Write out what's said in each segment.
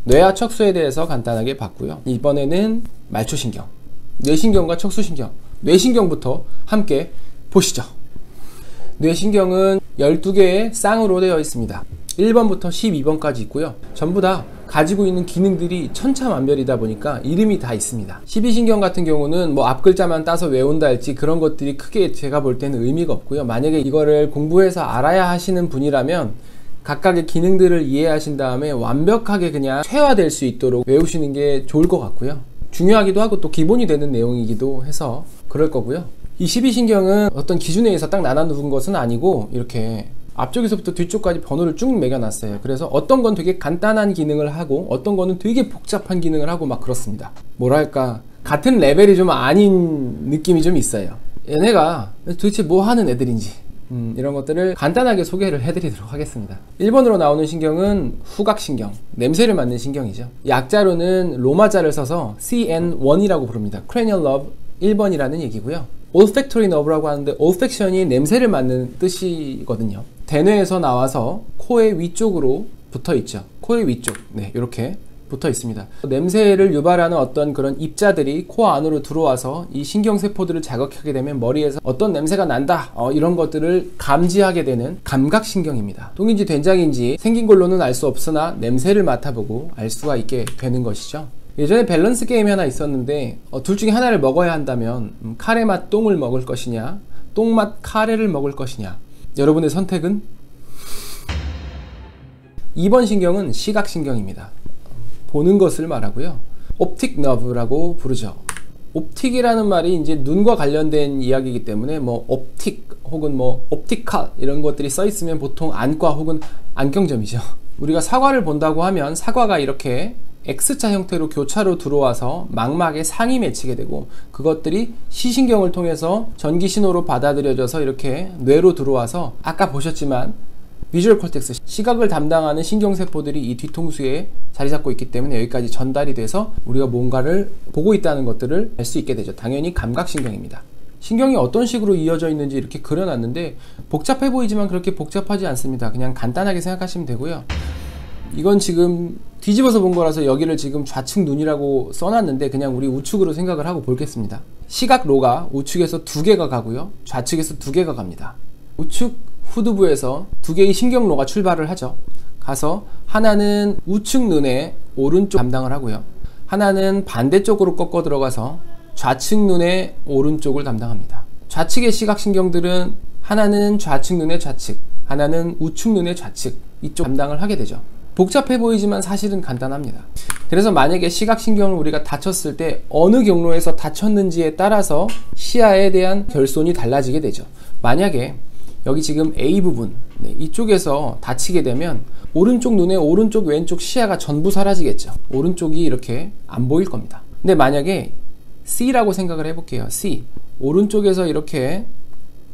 뇌와 척수에 대해서 간단하게 봤고요. 이번에는 말초신경, 뇌신경과 척수신경, 뇌신경부터 함께 보시죠. 뇌신경은 12개의 쌍으로 되어 있습니다. 1번부터 12번까지 있고요. 전부 다 가지고 있는 기능들이 천차만별이다 보니까 이름이 다 있습니다. 12신경 같은 경우는 뭐 앞글자만 따서 외운다 할지 그런 것들이 크게 제가 볼 때는 의미가 없고요. 만약에 이거를 공부해서 알아야 하시는 분이라면 각각의 기능들을 이해하신 다음에 완벽하게 그냥 체화될 수 있도록 외우시는 게 좋을 것 같고요. 중요하기도 하고 또 기본이 되는 내용이기도 해서 그럴 거고요. 이 12신경은 어떤 기준에 의해서 딱 나눠놓은 것은 아니고 이렇게 앞쪽에서부터 뒤쪽까지 번호를 쭉 매겨놨어요. 그래서 어떤 건 되게 간단한 기능을 하고 어떤 거는 되게 복잡한 기능을 하고 막 그렇습니다. 뭐랄까 같은 레벨이 좀 아닌 느낌이 좀 있어요. 얘네가 도대체 뭐 하는 애들인지 이런 것들을 간단하게 소개를 해드리도록 하겠습니다. 1번으로 나오는 신경은 후각신경, 냄새를 맡는 신경이죠. 약자로는 로마자를 써서 CN1이라고 부릅니다. Cranial Nerve 1번이라는 얘기고요. olfactory nerve라고 하는데 olfaction이 냄새를 맡는 뜻이거든요. 대뇌에서 나와서 코의 위쪽으로 붙어 있죠. 코의 위쪽, 네, 이렇게 붙어 있습니다. 냄새를 유발하는 어떤 그런 입자들이 코 안으로 들어와서 이 신경세포들을 자극하게 되면 머리에서 어떤 냄새가 난다, 이런 것들을 감지하게 되는 감각신경입니다. 똥인지 된장인지 생긴 걸로는 알 수 없으나 냄새를 맡아보고 알 수가 있게 되는 것이죠. 예전에 밸런스 게임이 하나 있었는데 둘 중에 하나를 먹어야 한다면 카레 맛 똥을 먹을 것이냐, 똥 맛 카레를 먹을 것이냐, 여러분의 선택은? 2번 신경은 시각신경입니다. 보는 것을 말하고요. 옵틱 너브라고 부르죠. 옵틱이라는 말이 이제 눈과 관련된 이야기이기 때문에 뭐 옵틱 혹은 뭐 옵티컬 이런 것들이 써 있으면 보통 안과 혹은 안경점이죠. 우리가 사과를 본다고 하면 사과가 이렇게 X자 형태로 교차로 들어와서 망막에 상이 맺히게 되고 그것들이 시신경을 통해서 전기 신호로 받아들여져서 이렇게 뇌로 들어와서 아까 보셨지만 비주얼 콜텍스, 시각을 담당하는 신경세포들이 이 뒤통수에 자리 잡고 있기 때문에 여기까지 전달이 돼서 우리가 뭔가를 보고 있다는 것들을 알 수 있게 되죠. 당연히 감각신경입니다. 신경이 어떤 식으로 이어져 있는지 이렇게 그려놨는데 복잡해 보이지만 그렇게 복잡하지 않습니다. 그냥 간단하게 생각하시면 되고요. 이건 지금 뒤집어서 본 거라서 여기를 지금 좌측 눈이라고 써놨는데 그냥 우리 우측으로 생각을 하고 보겠습니다. 시각로가 우측에서 2개가 가고요. 좌측에서 2개가 갑니다. 우측 후두부에서 2개의 신경로가 출발을 하죠. 가서 하나는 우측 눈의 오른쪽 담당을 하고요. 하나는 반대쪽으로 꺾어 들어가서 좌측 눈의 오른쪽을 담당합니다. 좌측의 시각신경들은 하나는 좌측 눈의 좌측, 하나는 우측 눈의 좌측, 이쪽 담당을 하게 되죠. 복잡해 보이지만 사실은 간단합니다. 그래서 만약에 시각신경을 우리가 다쳤을 때 어느 경로에서 다쳤는지에 따라서 시야에 대한 결손이 달라지게 되죠. 만약에 여기 지금 A 부분, 이쪽에서 다치게 되면 오른쪽 눈의 오른쪽 왼쪽 시야가 전부 사라지겠죠. 오른쪽이 이렇게 안 보일 겁니다. 근데 만약에 C라고 생각을 해볼게요. C, 오른쪽에서 이렇게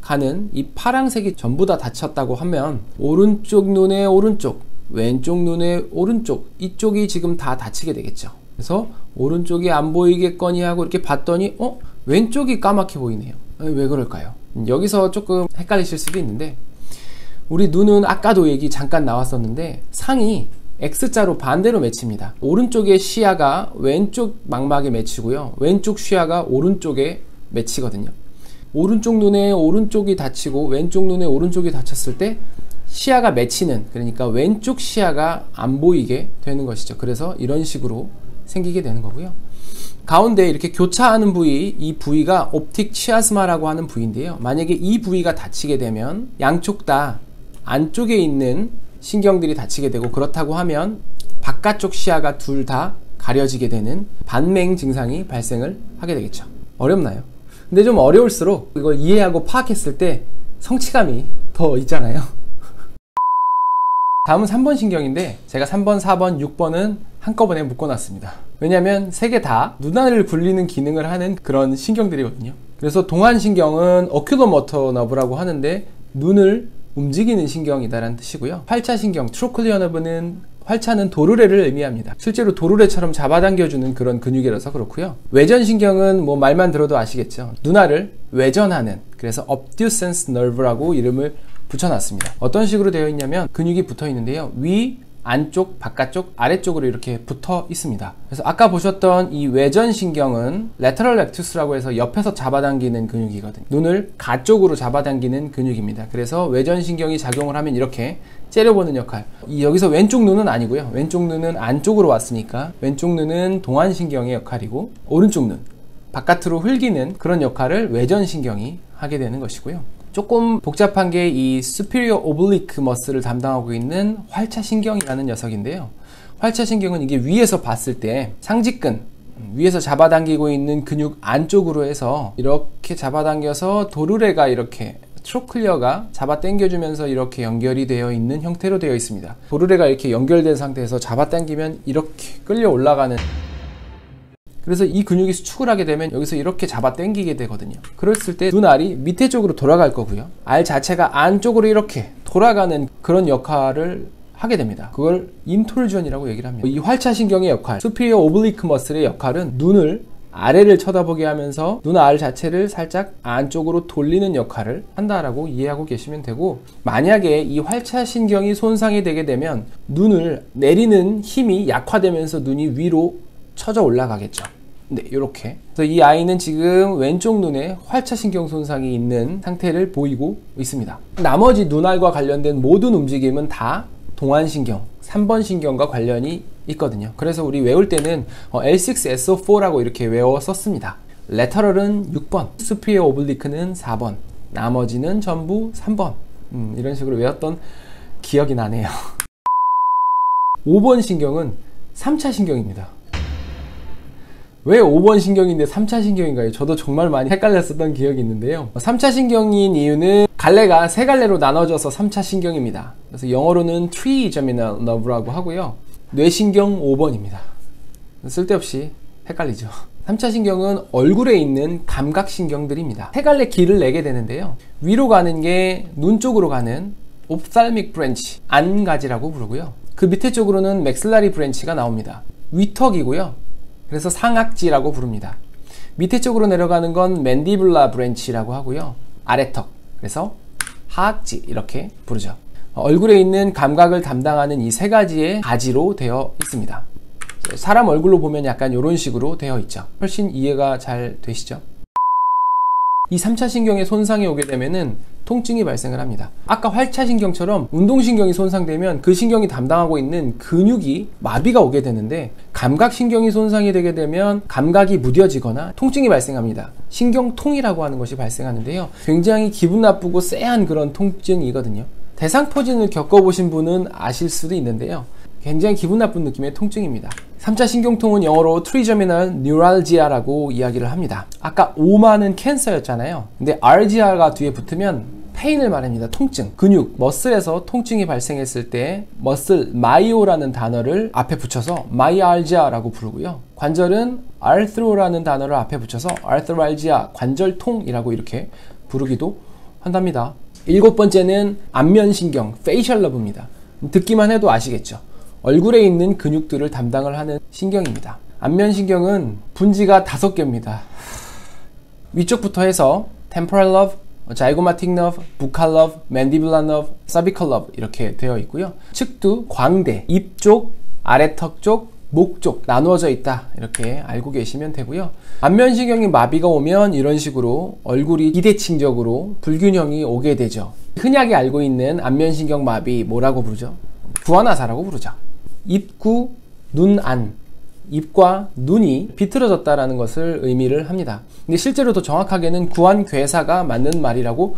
가는 이 파란색이 전부 다 다쳤다고 하면 오른쪽 눈의 오른쪽, 왼쪽 눈의 오른쪽, 이쪽이 지금 다 다치게 되겠죠. 그래서 오른쪽이 안 보이겠거니 하고 이렇게 봤더니 왼쪽이 까맣게 보이네요. 왜 그럴까요? 여기서 조금 헷갈리실 수도 있는데 우리 눈은 아까도 얘기 잠깐 나왔었는데 상이 X자로 반대로 맺힙니다. 오른쪽의 시야가 왼쪽 망막에 맺히고요. 왼쪽 시야가 오른쪽에 맺히거든요. 오른쪽 눈의 오른쪽이 다치고 왼쪽 눈의 오른쪽이 다쳤을 때 시야가 맺히는, 그러니까 왼쪽 시야가 안 보이게 되는 것이죠. 그래서 이런 식으로 생기게 되는 거고요. 가운데 이렇게 교차하는 부위, 이 부위가 옵틱 치아스마라고 하는 부위인데요. 만약에 이 부위가 다치게 되면 양쪽 다 안쪽에 있는 신경들이 다치게 되고 그렇다고 하면 바깥쪽 시야가 둘 다 가려지게 되는 반맹 증상이 발생을 하게 되겠죠. 어렵나요? 근데 좀 어려울수록 이걸 이해하고 파악했을 때 성취감이 더 있잖아요. 다음은 3번 신경인데 제가 3번, 4번, 6번은 한꺼번에 묶어놨습니다. 왜냐면 3개 다 눈알을 굴리는 기능을 하는 그런 신경들이거든요. 그래서 동안신경은 oculomotor nerve라고 하는데 눈을 움직이는 신경이다라는 뜻이고요. 활차신경, trochlear nerve는 활차는 도르래를 의미합니다. 실제로 도르래처럼 잡아당겨주는 그런 근육이라서 그렇고요. 외전신경은 뭐 말만 들어도 아시겠죠. 눈알을 외전하는, 그래서 obtusense nerve라고 이름을 붙여놨습니다. 어떤 식으로 되어 있냐면 근육이 붙어 있는데요. 위, 안쪽, 바깥쪽, 아래쪽으로 이렇게 붙어 있습니다. 그래서 아까 보셨던 이 외전신경은 lateral rectus라고 해서 옆에서 잡아당기는 근육이거든요. 눈을 가쪽으로 잡아당기는 근육입니다. 그래서 외전신경이 작용을 하면 이렇게 째려보는 역할. 여기서 왼쪽 눈은 아니고요. 왼쪽 눈은 안쪽으로 왔으니까 왼쪽 눈은 동안신경의 역할이고, 오른쪽 눈, 바깥으로 흘기는 그런 역할을 외전신경이 하게 되는 것이고요. 조금 복잡한 게 이 superior oblique muscle을 담당하고 있는 활차신경이라는 녀석인데요. 활차신경은 이게 위에서 봤을 때 상직근, 위에서 잡아당기고 있는 근육 안쪽으로 해서 이렇게 잡아당겨서 도르래가 이렇게 트로클리어가 잡아당겨주면서 이렇게 연결이 되어 있는 형태로 되어 있습니다. 도르래가 이렇게 연결된 상태에서 잡아당기면 이렇게 끌려 올라가는, 그래서 이 근육이 수축을 하게 되면 여기서 이렇게 잡아 당기게 되거든요. 그랬을 때 눈알이 밑에 쪽으로 돌아갈 거고요. 알 자체가 안쪽으로 이렇게 돌아가는 그런 역할을 하게 됩니다. 그걸 인톨전이라고 얘기를 합니다. 이 활차신경의 역할, superior oblique muscle의 역할은 눈을 아래를 쳐다보게 하면서 눈알 자체를 살짝 안쪽으로 돌리는 역할을 한다라고 이해하고 계시면 되고, 만약에 이 활차신경이 손상이 되게 되면 눈을 내리는 힘이 약화되면서 눈이 위로 쳐져 올라가겠죠. 네, 이렇게. 그래서 이 아이는 지금 왼쪽 눈에 활차신경 손상이 있는 상태를 보이고 있습니다. 나머지 눈알과 관련된 모든 움직임은 다 동안신경, 3번 신경과 관련이 있거든요. 그래서 우리 외울 때는 L6SO4라고 이렇게 외웠었습니다. lateral은 6번, superior oblique는 4번, 나머지는 전부 3번. 이런 식으로 외웠던 기억이 나네요. 5번 신경은 3차 신경입니다. 왜 5번 신경인데 3차 신경인가요? 저도 정말 많이 헷갈렸었던 기억이 있는데요. 3차 신경인 이유는 갈래가 3갈래로 나눠져서 3차 신경입니다. 그래서 영어로는 trigeminal nerve라고 하고요. 뇌신경 5번입니다. 쓸데없이 헷갈리죠. 3차 신경은 얼굴에 있는 감각신경들입니다. 3갈래 길을 내게 되는데요. 위로 가는 게 눈 쪽으로 가는 ophthalmic branch, 안가지라고 부르고요. 그 밑에 쪽으로는 maxillary branch가 나옵니다. 위턱이고요. 그래서 상악지라고 부릅니다. 밑에 쪽으로 내려가는 건 맨디블라 브랜치라고 하고요. 아래턱, 그래서 하악지 이렇게 부르죠. 얼굴에 있는 감각을 담당하는 이 3가지의 가지로 되어 있습니다. 사람 얼굴로 보면 약간 이런 식으로 되어 있죠. 훨씬 이해가 잘 되시죠? 이 3차 신경에 손상이 오게 되면은 통증이 발생을 합니다. 아까 활차신경처럼 운동신경이 손상되면 그 신경이 담당하고 있는 근육이 마비가 오게 되는데, 감각신경이 손상이 되게 되면 감각이 무뎌지거나 통증이 발생합니다. 신경통이라고 하는 것이 발생하는데요. 굉장히 기분 나쁘고 쎄한 그런 통증이거든요. 대상포진을 겪어보신 분은 아실 수도 있는데요. 굉장히 기분 나쁜 느낌의 통증입니다. 3차 신경통은 영어로 trigeminal neuralgia라고 이야기를 합니다. 아까 오마는 캔서였잖아요. 근데 알지아가 뒤에 붙으면 페인을 말합니다. 통증, 근육, 머슬에서 통증이 발생했을 때 머슬 마이오라는 단어를 앞에 붙여서 마이알지아라고 부르고요. 관절은 arthro라는 단어를 앞에 붙여서 arthralgia, 관절통이라고 이렇게 부르기도 한답니다. 7번째는 안면신경, facial nerve입니다. 듣기만 해도 아시겠죠? 얼굴에 있는 근육들을 담당을 하는 신경입니다. 안면신경은 분지가 5개입니다. 위쪽부터 해서 temporal nerve, zygomatic nerve, buccal nerve, mandibular nerve, cervical nerve 이렇게 되어 있고요. 측두, 광대, 입 쪽, 아래턱 쪽, 목 쪽 나누어져 있다 이렇게 알고 계시면 되고요. 안면신경이 마비가 오면 이런 식으로 얼굴이 비대칭적으로 불균형이 오게 되죠. 흔하게 알고 있는 안면신경 마비 뭐라고 부르죠? 구안화사라고 부르죠. 입구, 눈 안, 입과 눈이 비틀어졌다라는 것을 의미를 합니다. 근데 실제로 더 정확하게는 구안괴사가 맞는 말이라고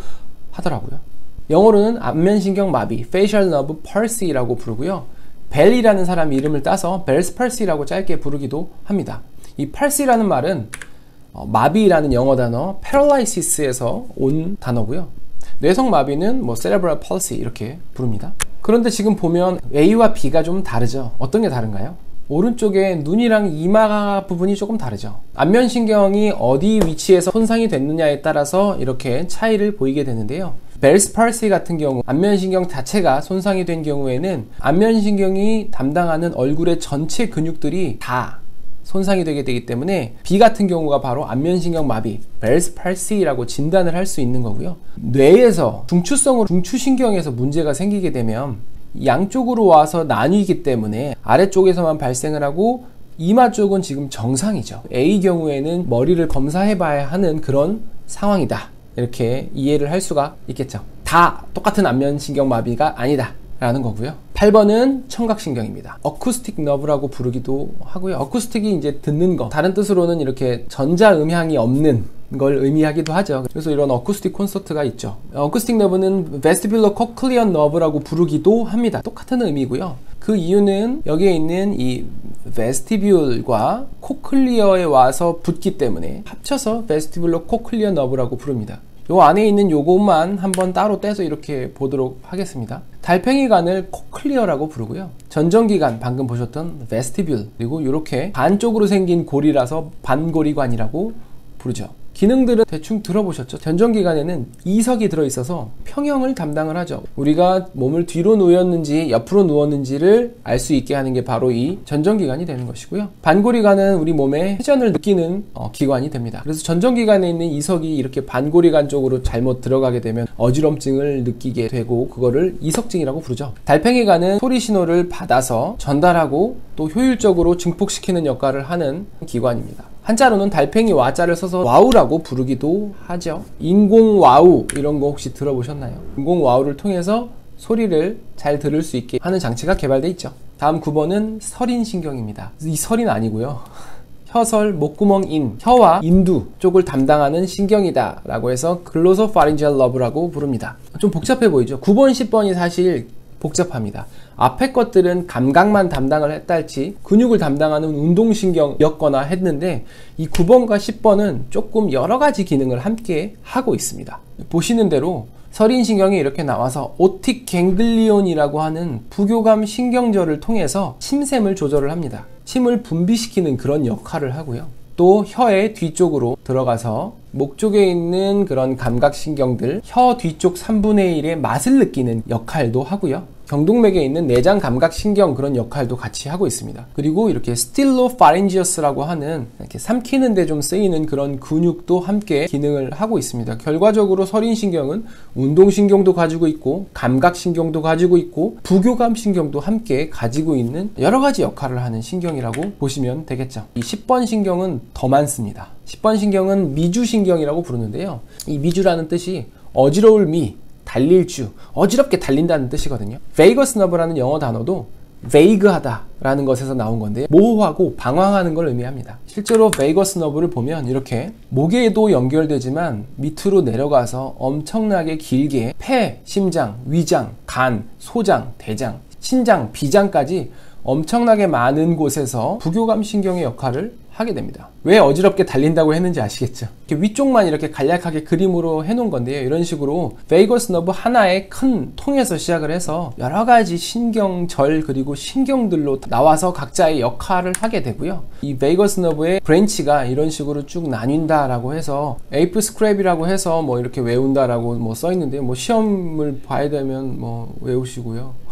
하더라고요. 영어로는 안면신경 마비, facial nerve palsy라고 부르고요. 벨이라는 사람 이름을 따서 벨스 palsy라고 짧게 부르기도 합니다. 이 palsy라는 말은 마비라는 영어 단어 paralysis에서 온 단어고요. 뇌성 마비는 cerebral palsy 이렇게 부릅니다. 그런데 지금 보면 A와 B가 좀 다르죠. 어떤 게 다른가요? 오른쪽에 눈이랑 이마 부분이 조금 다르죠. 안면신경이 어디 위치에서 손상이 됐느냐에 따라서 이렇게 차이를 보이게 되는데요. 벨스 팔시 같은 경우 안면신경 자체가 손상이 된 경우에는 안면신경이 담당하는 얼굴의 전체 근육들이 다 손상이 되게 되기 때문에 B 같은 경우가 바로 안면신경 마비, 벨스 팔시라고 진단을 할 수 있는 거고요. 뇌에서 중추성으로 중추신경에서 문제가 생기게 되면 양쪽으로 와서 나뉘기 때문에 아래쪽에서만 발생을 하고 이마 쪽은 지금 정상이죠. A 경우에는 머리를 검사해 봐야 하는 그런 상황이다. 이렇게 이해를 할 수가 있겠죠. 다 똑같은 안면신경마비가 아니다 라는 거고요. 8번은 청각신경입니다. 어쿠스틱 너브라고 부르기도 하고요. 어쿠스틱이 이제 듣는 거, 다른 뜻으로는 이렇게 전자음향이 없는 걸 의미하기도 하죠. 그래서 이런 어쿠스틱 콘서트가 있죠. 어쿠스틱 너브는 베스티뷸러 코클리어 너브라고 부르기도 합니다. 똑같은 의미고요. 그 이유는 여기에 있는 이 베스티뷸럴과 코클리어에 와서 붙기 때문에 합쳐서 베스티뷸러 코클리어 너브라고 부릅니다. 요 안에 있는 요것만 한번 따로 떼서 이렇게 보도록 하겠습니다. 달팽이관을 코클리어라고 부르고요. 전정기관, 방금 보셨던 베스티뷸, 그리고 이렇게 반쪽으로 생긴 골이라서 반고리관이라고 부르죠. 기능들은 대충 들어보셨죠? 전정기관에는 이석이 들어있어서 평형을 담당을 하죠. 우리가 몸을 뒤로 누웠는지 옆으로 누웠는지를 알 수 있게 하는 게 바로 이 전정기관이 되는 것이고요. 반고리관은 우리 몸의 회전을 느끼는 기관이 됩니다. 그래서 전정기관에 있는 이석이 이렇게 반고리관 쪽으로 잘못 들어가게 되면 어지럼증을 느끼게 되고 그거를 이석증이라고 부르죠. 달팽이관은 소리 신호를 받아서 전달하고 또 효율적으로 증폭시키는 역할을 하는 기관입니다. 한자로는 달팽이 와자를 써서 와우라고 부르기도 하죠. 인공 와우 이런 거 혹시 들어보셨나요? 인공 와우를 통해서 소리를 잘 들을 수 있게 하는 장치가 개발되어 있죠. 다음 9번은 설인신경입니다. 이 설인 아니고요. 혀설, 목구멍 인, 혀와 인두 쪽을 담당하는 신경이다 라고 해서 글로소파린지얼 너브라고 부릅니다. 좀 복잡해 보이죠? 9번, 10번이 사실 복잡합니다. 앞에 것들은 감각만 담당을 했다 할지 근육을 담당하는 운동신경이었거나 했는데 이 9번과 10번은 조금 여러가지 기능을 함께 하고 있습니다. 보시는 대로 설인신경이 이렇게 나와서 오틱 갱글리온이라고 하는 부교감 신경절을 통해서 침샘을 조절을 합니다. 침을 분비시키는 그런 역할을 하고요. 또 혀의 뒤쪽으로 들어가서 목 쪽에 있는 그런 감각신경들, 혀 뒤쪽 3분의 1의 맛을 느끼는 역할도 하고요. 경동맥에 있는 내장 감각신경 그런 역할도 같이 하고 있습니다. 그리고 이렇게 스틸로파린지어스라고 하는 이렇게 삼키는 데 좀 쓰이는 그런 근육도 함께 기능을 하고 있습니다. 결과적으로 설인신경은 운동신경도 가지고 있고 감각신경도 가지고 있고 부교감신경도 함께 가지고 있는 여러 가지 역할을 하는 신경이라고 보시면 되겠죠. 이 10번 신경은 더 많습니다. 10번 신경은 미주신경이라고 부르는데요. 이 미주라는 뜻이 어지러울 미, 달릴 주, 어지럽게 달린다는 뜻이거든요. 베이거스 너브라는 영어 단어도 베이그하다 라는 것에서 나온 건데 모호하고 방황하는 걸 의미합니다. 실제로 베이거스 너브를 보면 이렇게 목에도 연결되지만 밑으로 내려가서 엄청나게 길게 폐, 심장, 위장, 간, 소장, 대장, 신장, 비장까지 엄청나게 많은 곳에서 부교감 신경의 역할을 하게 됩니다. 왜 어지럽게 달린다고 했는지 아시겠죠? 이렇게 위쪽만 이렇게 간략하게 그림으로 해놓은 건데요. 이런 식으로 베이거스 너브 하나의 큰 통에서 시작을 해서 여러 가지 신경절 그리고 신경들로 나와서 각자의 역할을 하게 되고요. 이 베이거스 너브의 브랜치가 이런 식으로 쭉 나뉜다라고 해서 에이프 스크랩이라고 해서 뭐 이렇게 외운다라고 뭐 써있는데요. 뭐 시험을 봐야 되면 뭐 외우시고요.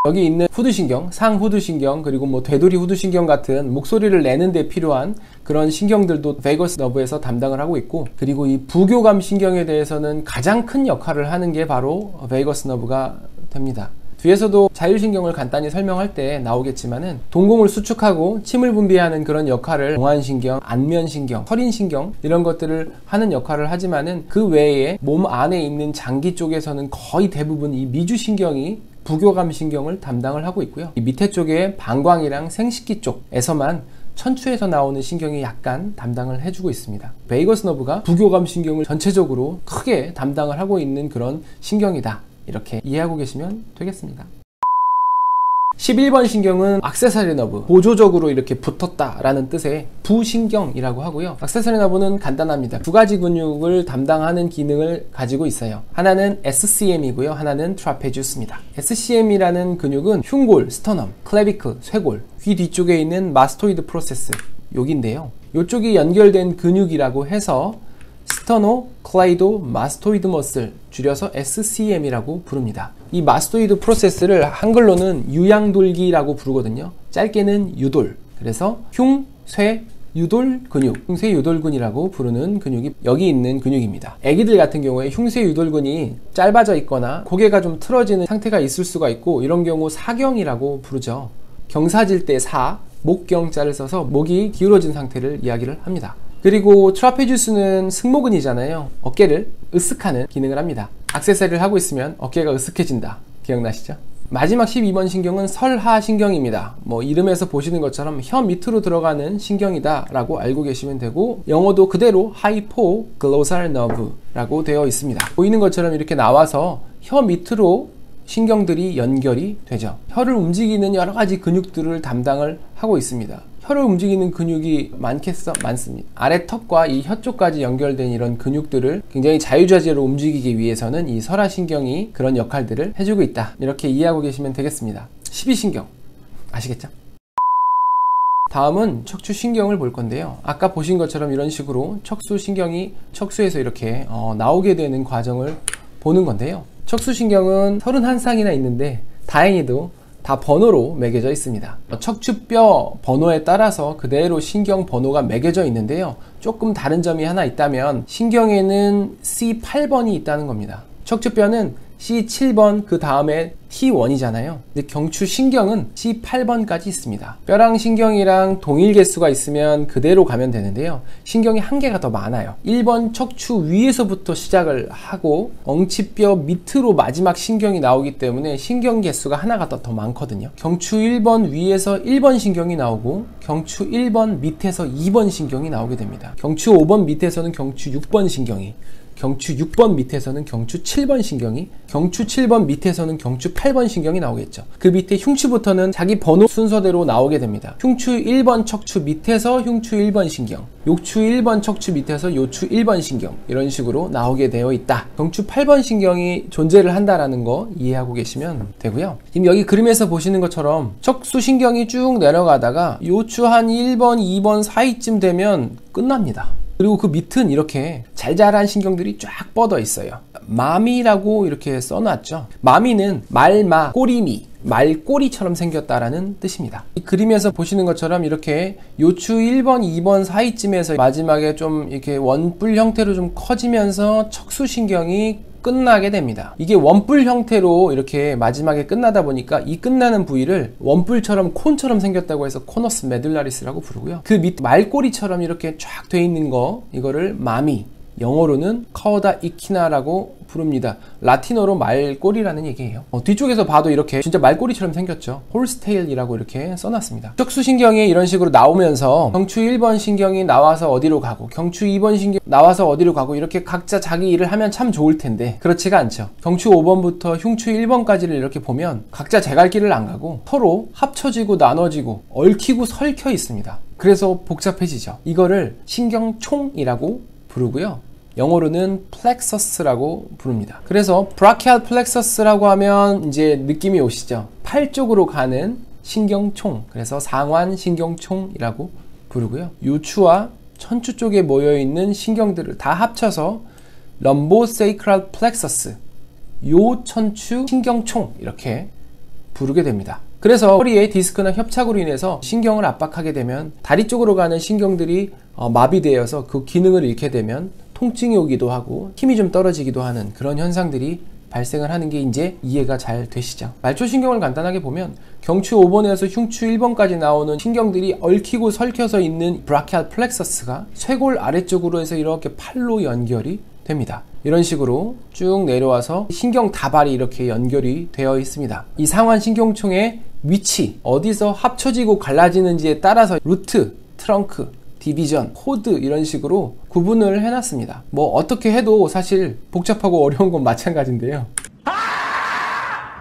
여기 있는 후두신경, 상후두신경, 그리고 뭐 되돌이 후두신경 같은 목소리를 내는 데 필요한 그런 신경들도 베이거스 너브에서 담당을 하고 있고, 그리고 이 부교감 신경에 대해서는 가장 큰 역할을 하는 게 바로 베이거스 너브가 됩니다. 뒤에서도 자율신경을 간단히 설명할 때 나오겠지만은 동공을 수축하고 침을 분비하는 그런 역할을 공안신경, 안면신경, 설인신경 이런 것들을 하는 역할을 하지만은 그 외에 몸 안에 있는 장기 쪽에서는 거의 대부분 이 미주신경이 부교감 신경을 담당을 하고 있고요. 이 밑에 쪽에 방광이랑 생식기 쪽에서만 천추에서 나오는 신경이 약간 담당을 해주고 있습니다. 베이거스 너브가 부교감 신경을 전체적으로 크게 담당을 하고 있는 그런 신경이다. 이렇게 이해하고 계시면 되겠습니다. 11번 신경은 액세서리 너브, 보조적으로 이렇게 붙었다라는 뜻의 부신경이라고 하고요. 액세서리 너브는 간단합니다. 두 가지 근육을 담당하는 기능을 가지고 있어요. 하나는 SCM이고요. 하나는 트라페지우스입니다. SCM이라는 근육은 흉골, 스터넘, 클래비클, 쇄골, 귀 뒤쪽에 있는 마스토이드 프로세스 여기인데요. 이쪽이 연결된 근육이라고 해서 스터노 클라이도 마스토이드 머슬, 줄여서 SCM이라고 부릅니다. 이 마스토이드 프로세스를 한글로는 유양돌기라고 부르거든요. 짧게는 유돌. 그래서 흉, 쇄, 유돌 근육, 흉쇄유돌근이라고 부르는 근육이 여기 있는 근육입니다. 아기들 같은 경우에 흉쇄유돌근이 짧아져 있거나 고개가 좀 틀어지는 상태가 있을 수가 있고, 이런 경우 사경이라고 부르죠. 경사질 때 사, 목경자를 써서 목이 기울어진 상태를 이야기를 합니다. 그리고 트라페지우스는 승모근이잖아요. 어깨를 으쓱하는 기능을 합니다. 액세서리를 하고 있으면 어깨가 으쓱해진다. 기억나시죠? 마지막 12번 신경은 설하신경입니다. 이름에서 보시는 것처럼 혀 밑으로 들어가는 신경이다 라고 알고 계시면 되고, 영어도 그대로 hypoglossal nerve 라고 되어 있습니다. 보이는 것처럼 이렇게 나와서 혀 밑으로 신경들이 연결이 되죠. 혀를 움직이는 여러 가지 근육들을 담당을 하고 있습니다. 혀를 움직이는 근육이 많습니다. 아래턱과 이 혀 쪽까지 연결된 이런 근육들을 굉장히 자유자재로 움직이기 위해서는 이 설하신경이 그런 역할들을 해주고 있다. 이렇게 이해하고 계시면 되겠습니다. 12신경 아시겠죠? 다음은 척추신경을 볼 건데요. 아까 보신 것처럼 이런 식으로 척수신경이 척수에서 이렇게 나오게 되는 과정을 보는 건데요. 척수신경은 31쌍이나 있는데 다행히도 다 번호로 매겨져 있습니다. 척추뼈 번호에 따라서 그대로 신경 번호가 매겨져 있는데요. 조금 다른 점이 하나 있다면 신경에는 C8번이 있다는 겁니다. 척추뼈는 C7번, 그 다음에 T1이잖아요. 근데 경추신경은 C8번까지 있습니다. 뼈랑 신경이랑 동일 개수가 있으면 그대로 가면 되는데요. 신경이 한 개가 더 많아요. 1번 척추 위에서부터 시작을 하고 엉치뼈 밑으로 마지막 신경이 나오기 때문에 신경 개수가 하나가 더 많거든요. 경추 1번 위에서 1번 신경이 나오고 경추 1번 밑에서 2번 신경이 나오게 됩니다. 경추 5번 밑에서는 경추 6번 신경이, 경추 6번 밑에서는 경추 7번 신경이, 경추 7번 밑에서는 경추 8번 신경이 나오겠죠. 그 밑에 흉추부터는 자기 번호 순서대로 나오게 됩니다. 흉추 1번 척추 밑에서 흉추 1번 신경, 요추 1번 척추 밑에서 요추 1번 신경, 이런 식으로 나오게 되어 있다. 경추 8번 신경이 존재를 한다라는 거 이해하고 계시면 되고요. 지금 여기 그림에서 보시는 것처럼 척수신경이 쭉 내려가다가 요추 한 1번, 2번 사이쯤 되면 끝납니다. 그리고 그 밑은 이렇게 잘잘한 신경들이 쫙 뻗어 있어요. 마미라고 이렇게 써놨죠. 마미는 말마, 꼬리미, 말꼬리처럼 생겼다라는 뜻입니다. 이 그림에서 보시는 것처럼 이렇게 요추 1번, 2번 사이쯤에서 마지막에 좀 이렇게 원뿔 형태로 좀 커지면서 척수신경이 끝나게 됩니다. 이게 원뿔 형태로 이렇게 마지막에 끝나다 보니까 이 끝나는 부위를 원뿔처럼 콘처럼 생겼다고 해서 코너스 메듈라리스라고 부르고요. 그 밑 말꼬리처럼 이렇게 쫙 돼 있는 거, 이거를 마미, 영어로는 카오다 이키나라고 부릅니다. 라틴어로 말꼬리라는 얘기예요. 뒤쪽에서 봐도 이렇게 진짜 말꼬리처럼 생겼죠. 홀스테일이라고 이렇게 써놨습니다. 척수신경이 이런 식으로 나오면서 경추 1번 신경이 나와서 어디로 가고 경추 2번 신경 나와서 어디로 가고 이렇게 각자 자기 일을 하면 참 좋을 텐데 그렇지가 않죠. 경추 5번부터 흉추 1번까지를 이렇게 보면 각자 제 갈 길을 안 가고 서로 합쳐지고 나눠지고 얽히고 설켜 있습니다. 그래서 복잡해지죠. 이거를 신경총이라고 부르고요. 영어로는 플렉서스라고 부릅니다. 그래서 브라키알 플렉서스라고 하면 이제 느낌이 오시죠. 팔 쪽으로 가는 신경총, 그래서 상완 신경총이라고 부르고요. 요추와 천추 쪽에 모여있는 신경들을 다 합쳐서 럼보세이크랄 플렉서스, 요천추 신경총, 이렇게 부르게 됩니다. 그래서 허리에 디스크나 협착으로 인해서 신경을 압박하게 되면 다리 쪽으로 가는 신경들이 마비되어서 그 기능을 잃게 되면 통증이 오기도 하고 힘이 좀 떨어지기도 하는 그런 현상들이 발생을 하는 게 이제 이해가 잘 되시죠. 말초신경을 간단하게 보면 경추 5번에서 흉추 1번까지 나오는 신경들이 얽히고 설켜서 있는 브라키알 플렉서스가 쇄골 아래쪽으로 해서 이렇게 팔로 연결이 됩니다. 이런 식으로 쭉 내려와서 신경 다발이 이렇게 연결이 되어 있습니다. 이 상완 신경총의 위치, 어디서 합쳐지고 갈라지는지에 따라서 루트, 트렁크, 디비전, 코드 이런 식으로 구분을 해놨습니다. 어떻게 해도 사실 복잡하고 어려운 건 마찬가지인데요.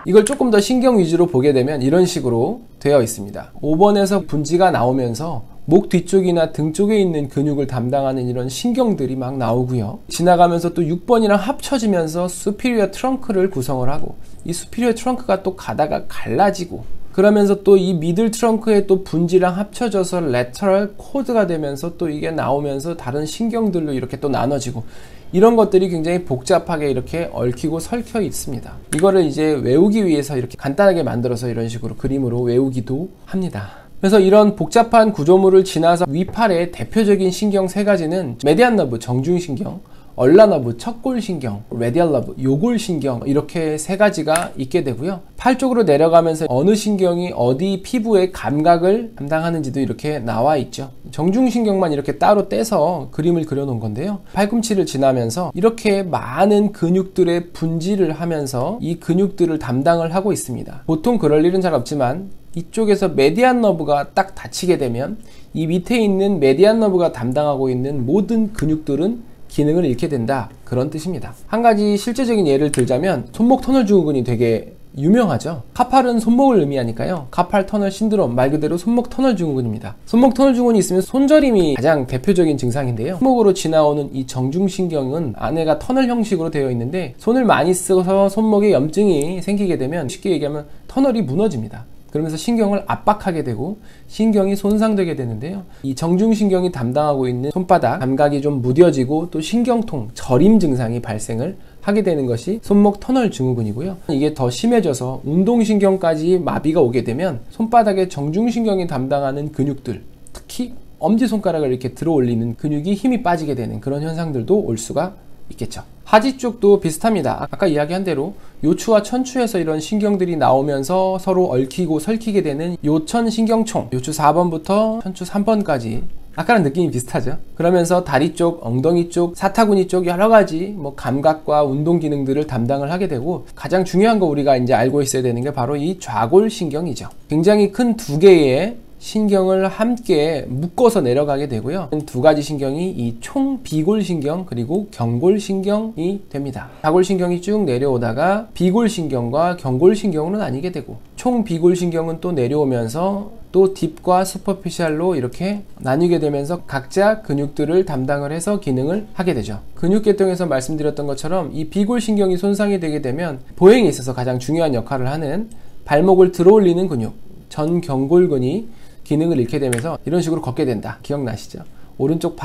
이걸 조금 더 신경 위주로 보게 되면 이런 식으로 되어 있습니다. 5번에서 분지가 나오면서 목 뒤쪽이나 등 쪽에 있는 근육을 담당하는 이런 신경들이 막 나오고요. 지나가면서 또 6번이랑 합쳐지면서 수피리어 트렁크를 구성을 하고 이 수피리어 트렁크가 또 가다가 갈라지고 그러면서 또 이 미들 트렁크에 또 분지랑 합쳐져서 레터럴 코드가 되면서 또 이게 나오면서 다른 신경들로 이렇게 또 나눠지고 이런 것들이 굉장히 복잡하게 이렇게 얽히고 설켜 있습니다. 이거를 이제 외우기 위해서 이렇게 간단하게 만들어서 이런 식으로 그림으로 외우기도 합니다. 그래서 이런 복잡한 구조물을 지나서 위팔의 대표적인 신경 세 가지는 메디안 너브, 정중신경, 얼라너브, 척골신경, 레디얼 너브, 요골신경, 이렇게 세 가지가 있게 되고요. 팔 쪽으로 내려가면서 어느 신경이 어디 피부의 감각을 담당하는지도 이렇게 나와 있죠. 정중신경만 이렇게 따로 떼서 그림을 그려 놓은 건데요. 팔꿈치를 지나면서 이렇게 많은 근육들의 분지를 하면서 이 근육들을 담당을 하고 있습니다. 보통 그럴 일은 잘 없지만 이쪽에서 메디안 너브가 딱 닫히게 되면 이 밑에 있는 메디안 너브가 담당하고 있는 모든 근육들은 기능을 잃게 된다, 그런 뜻입니다. 한 가지 실제적인 예를 들자면 손목 터널 증후군이 되게 유명하죠. 카팔은 손목을 의미하니까요. 카팔 터널 신드롬, 말 그대로 손목 터널 증후군입니다. 손목 터널 증후군이 있으면 손저림이 가장 대표적인 증상인데요. 손목으로 지나오는 이 정중신경은 안에가 터널 형식으로 되어 있는데 손을 많이 써서 손목에 염증이 생기게 되면 쉽게 얘기하면 터널이 무너집니다. 그러면서 신경을 압박하게 되고 신경이 손상되게 되는데요. 이 정중신경이 담당하고 있는 손바닥 감각이 좀 무뎌지고 또 신경통, 저림 증상이 발생을 하게 되는 것이 손목 터널 증후군이고요. 이게 더 심해져서 운동신경까지 마비가 오게 되면 손바닥에 정중신경이 담당하는 근육들, 특히 엄지손가락을 이렇게 들어 올리는 근육이 힘이 빠지게 되는 그런 현상들도 올 수가 있겠죠. 하지 쪽도 비슷합니다. 아까 이야기한 대로 요추와 천추에서 이런 신경들이 나오면서 서로 얽히고 설키게 되는 요천신경총, 요추 4번부터 천추 3번까지 아까랑 느낌이 비슷하죠. 그러면서 다리 쪽, 엉덩이 쪽, 사타구니 쪽 여러 가지 감각과 운동 기능들을 담당을 하게 되고, 가장 중요한 거 우리가 이제 알고 있어야 되는 게 바로 이 좌골신경이죠. 굉장히 큰 두 개의 신경을 함께 묶어서 내려가게 되고요. 두 가지 신경이 이 총비골신경 그리고 경골신경이 됩니다. 좌골신경이 쭉 내려오다가 비골신경과 경골신경으로 나뉘게 되고, 총비골신경은 또 내려오면서 또 딥과 슈퍼피셜로 이렇게 나뉘게 되면서 각자 근육들을 담당을 해서 기능을 하게 되죠. 근육계통에서 말씀드렸던 것처럼 이 비골신경이 손상이 되게 되면 보행에 있어서 가장 중요한 역할을 하는 발목을 들어 올리는 근육, 전경골근이 기능을 잃게 되면서 이런 식으로 걷게 된다. 기억나시죠? 오른쪽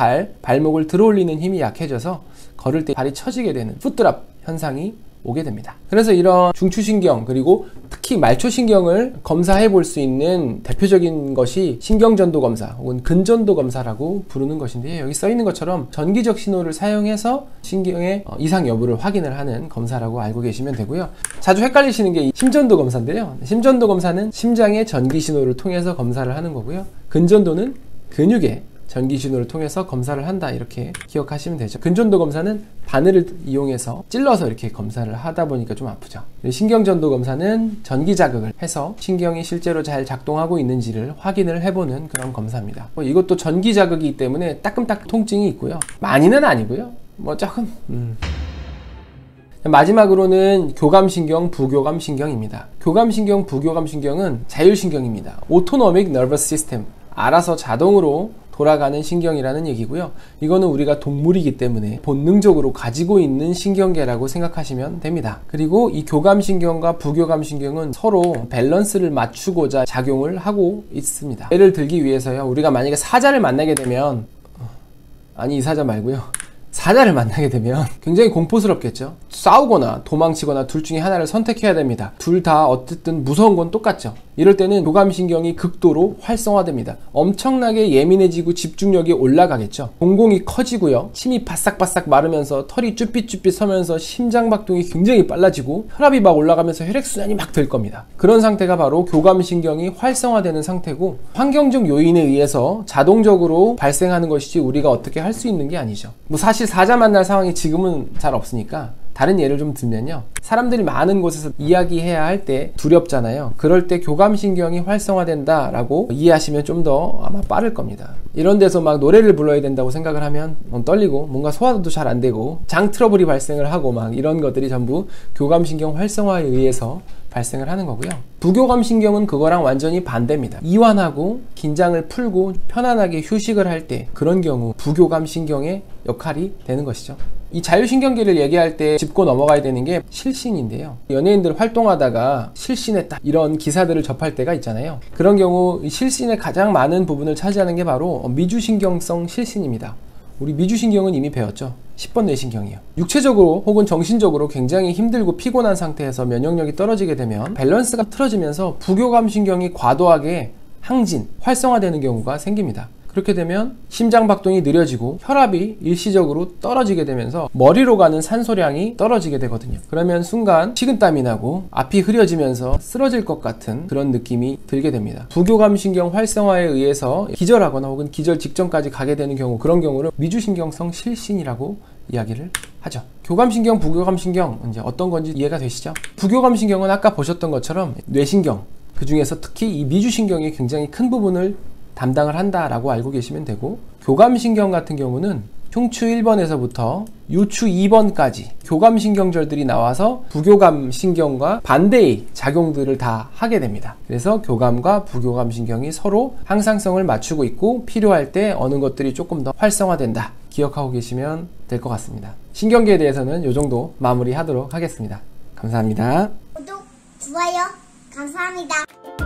발목을 들어 올리는 힘이 약해져서 걸을 때 발이 처지게 되는 풋드랍 현상이 오게 됩니다. 그래서 이런 중추신경 그리고 특히 말초신경을 검사해 볼 수 있는 대표적인 것이 신경전도 검사 혹은 근전도 검사라고 부르는 것인데요. 여기 써 있는 것처럼 전기적 신호를 사용해서 신경의 이상 여부를 확인을 하는 검사라고 알고 계시면 되고요. 자주 헷갈리시는 게 심전도 검사인데요. 심전도 검사는 심장의 전기 신호를 통해서 검사를 하는 거고요. 근전도는 근육의 전기 신호를 통해서 검사를 한다, 이렇게 기억하시면 되죠. 근전도 검사는 바늘을 이용해서 찔러서 이렇게 검사를 하다 보니까 좀 아프죠. 신경전도 검사는 전기 자극을 해서 신경이 실제로 잘 작동하고 있는지를 확인을 해보는 그런 검사입니다. 이것도 전기 자극이기 때문에 따끔따끔 통증이 있고요. 많이는 아니고요. 조금 마지막으로는 교감신경, 부교감신경입니다. 교감신경, 부교감신경은 자율신경입니다. 오토노믹 너버스 시스템, 알아서 자동으로 돌아가는 신경이라는 얘기고요. 이거는 우리가 동물이기 때문에 본능적으로 가지고 있는 신경계라고 생각하시면 됩니다. 그리고 이 교감신경과 부교감신경은 서로 밸런스를 맞추고자 작용을 하고 있습니다. 예를 들기 위해서요, 우리가 만약에 사자를 만나게 되면, 아니 이 사자 말고요, 사자를 만나게 되면 굉장히 공포스럽겠죠. 싸우거나 도망치거나 둘 중에 하나를 선택해야 됩니다. 둘 다 어쨌든 무서운 건 똑같죠. 이럴 때는 교감신경이 극도로 활성화됩니다. 엄청나게 예민해지고 집중력이 올라가겠죠. 공공이 커지고요. 침이 바싹바싹 마르면서 털이 쭈삣쭈삣 서면서 심장박동이 굉장히 빨라지고 혈압이 막 올라가면서 혈액순환이 막 될 겁니다. 그런 상태가 바로 교감신경이 활성화되는 상태고, 환경적 요인에 의해서 자동적으로 발생하는 것이지 우리가 어떻게 할 수 있는 게 아니죠. 사실 사자 만날 상황이 지금은 잘 없으니까 다른 예를 좀 들면요, 사람들이 많은 곳에서 이야기해야 할 때 두렵잖아요. 그럴 때 교감신경이 활성화된다 라고 이해하시면 좀 더 아마 빠를 겁니다. 이런 데서 막 노래를 불러야 된다고 생각을 하면 떨리고 뭔가 소화도 잘 안 되고 장 트러블이 발생을 하고 막 이런 것들이 전부 교감신경 활성화에 의해서 발생을 하는 거고요. 부교감신경은 그거랑 완전히 반대입니다. 이완하고 긴장을 풀고 편안하게 휴식을 할 때, 그런 경우 부교감신경의 역할이 되는 것이죠. 이 자율신경계를 얘기할 때 짚고 넘어가야 되는 게 실신인데요. 연예인들 활동하다가 실신했다, 이런 기사들을 접할 때가 있잖아요. 그런 경우 실신의 가장 많은 부분을 차지하는 게 바로 미주신경성 실신입니다. 우리 미주신경은 이미 배웠죠. 10번 뇌신경이요. 육체적으로 혹은 정신적으로 굉장히 힘들고 피곤한 상태에서 면역력이 떨어지게 되면 밸런스가 틀어지면서 부교감신경이 과도하게 항진, 활성화되는 경우가 생깁니다. 그렇게 되면 심장박동이 느려지고 혈압이 일시적으로 떨어지게 되면서 머리로 가는 산소량이 떨어지게 되거든요. 그러면 순간 식은땀이 나고 앞이 흐려지면서 쓰러질 것 같은 그런 느낌이 들게 됩니다. 부교감신경 활성화에 의해서 기절하거나 혹은 기절 직전까지 가게 되는 경우, 그런 경우를 미주신경성 실신이라고 이야기를 하죠. 교감신경, 부교감신경 이제 어떤 건지 이해가 되시죠? 부교감신경은 아까 보셨던 것처럼 뇌신경, 그 중에서 특히 이 미주신경이 굉장히 큰 부분을 담당을 한다라고 알고 계시면 되고, 교감신경 같은 경우는 흉추 1번에서부터 유추 2번까지 교감신경절들이 나와서 부교감신경과 반대의 작용들을 다 하게 됩니다. 그래서 교감과 부교감신경이 서로 항상성을 맞추고 있고 필요할 때 어느 것들이 조금 더 활성화된다 기억하고 계시면 될 것 같습니다. 신경계에 대해서는 이 정도 마무리하도록 하겠습니다. 감사합니다. 구독, 좋아요, 감사합니다.